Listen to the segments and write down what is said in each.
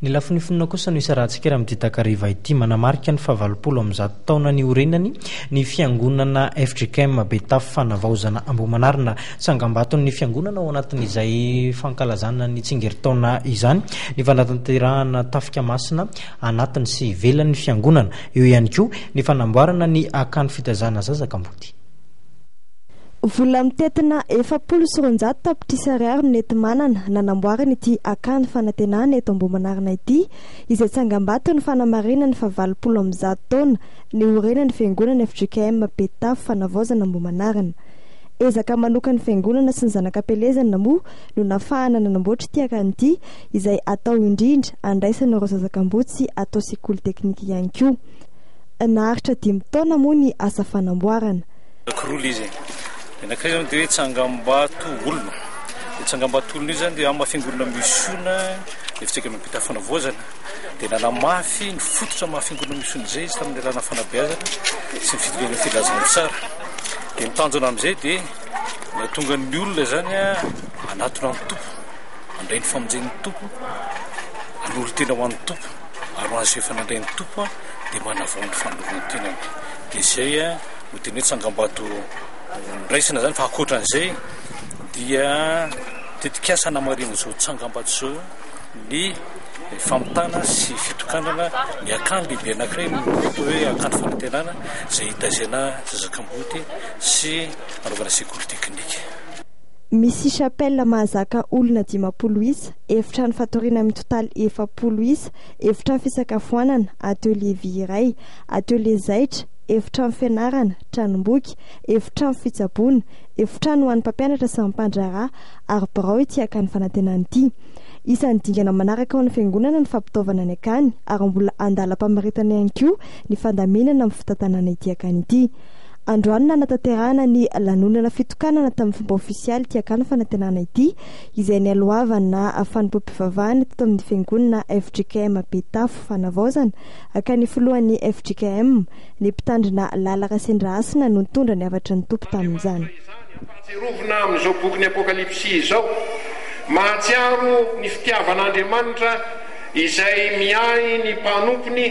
Ny lafinifinina kosa no isa rahantsika raha miditakariva ity manamarika ny fahavalopolo amin'izao taona niorenany ny Fiangonana FJKM Betafo Fanavaozana Ambohimanarina Tsangambaton'ny Fiangonana ao anatin'izay fankalazana ny tsingeritaona izany ny fanatanterahana tafika masina anatiny sy ivelan'ny Fiangonana eo ihany koa ny fanamboarana ny Akany Fanantenana vola mitetina 700 tapitrisa ariary nety manana nanamboarana ity Akany Fanantenana eto Ambohimanarina ity izay Tsangambaton'ny Manamarika ny fahavalopolo amin'izao taona niorenany Fiangonana FJKM Betafo Fanavaozana Ambohimanarina. Ezaka manokana ny Fiangonana sy ny zanakam-pelezana moa no nafahana nanamboatra ity Akany ity izay atao indrindra andraisana ireo zazakam-botsy atao sekoly teknika ihany koa. Naharitra 5 taona moa ny asa fanamboarana. Nakay zany dia Tsangambaton'olona. Tsangambaton'olona io zany dia amin'ny Fiangonana misona FJKM Betafo Fanavaozana dia nanamafy ny fototra amin'ny Fiangonana misona izay izy tamin'ny lalàna fanabeazana sy ny fitovana filazana tsara. Dia mitanjona amin'izay dia tonga ny olona zany anatona amin'ny tompo, andray ny famonjen'ny tompo, an'olo tena ho an'ny tompo, ary azo efa nandray ny tompo dia manavao ny fanolorany tenany. Dia izay no tena hoe Tsangambato raisina zany fa akoatran'izay dia tetikasa namarina zao Tsangambato zao ny famitana sy fitokanana ny akany lehibe anankiray hoe Akany Fanantenana izay hitazana zazakam-boty sy anaovana sekoly teknika. Misy chapelle mahazaka olona 50 isa, efitrano fatoriana mitotaly 70 isa, efitrano fisakafoanana, atelier vy iray, atelier zaitra, efitrano fianarana, tranomboky, efitrano fitsaboana, efitrano ho an'ny mpampianatra sy mpandraharaha ary birao ity Akany Fanantenana ity. Isan'ny dingana manaraka ao amin'ny Fiangonana ny fampitaovana ny akany ary mbola andalam-pamaritana ihany koa ny fandaminana amin'ny fitantanana ity Akany ity. Androany anatany ny lanonana fitokanana tamin'ny fomba ofisialy ity Akany Fanantenana ity izay ny alohavana fanompoam-pivavahana teto amin'ny Fiangonana FJKM Betafo Fanavaozana akany filohan'ny FJKM ny mpitandrina lalaka sendrahasina no nitondra ny havatry ny tompo tamin'izany. Rovina amin'izao boky ny Apokalipsy izao mahatsiaro ny fitiavan'Andriamanitra izay miahy ny mpanompony.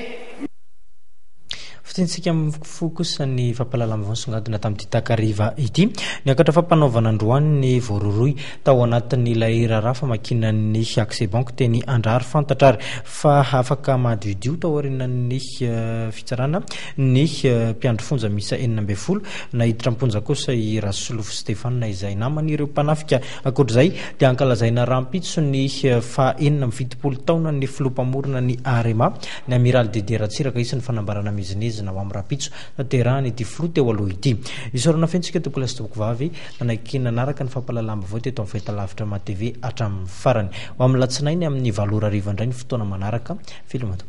Fitentsika fokosa ny fampalalama vonsongadina tamin'ity takariva ity ny akatra fampanaovana androany ny vororoy tao anatin'ny ilay raharaha famakinan'ny Fjkm teny andrary fantatrary fa afaka mahadiodio tao aorinan'ny fitsarana ny mpiandro fonja misa 12 na hiditra amponja kosa i Rasolofo Stefana izay namany ireo mpanafika. Akoatr'izay dia ankalazaina rampitso ny fa 7 taona ny filopamorona ny Arema ny amiraly dederatsiraka isan'ny fanambarana mizinezina ao amin'ny rapitso naterahany ity filo teo aloha ity. Isorana fentsika tokolasy tokovavy nanaiky nanaraka ny fampalalamba vao teto amin'ny fahitalavitra ma TV hatramin'ny farany. Ho amin'ny latsinainy amin'ny 7 ariva indray ny fotoana manaraka. Filomato.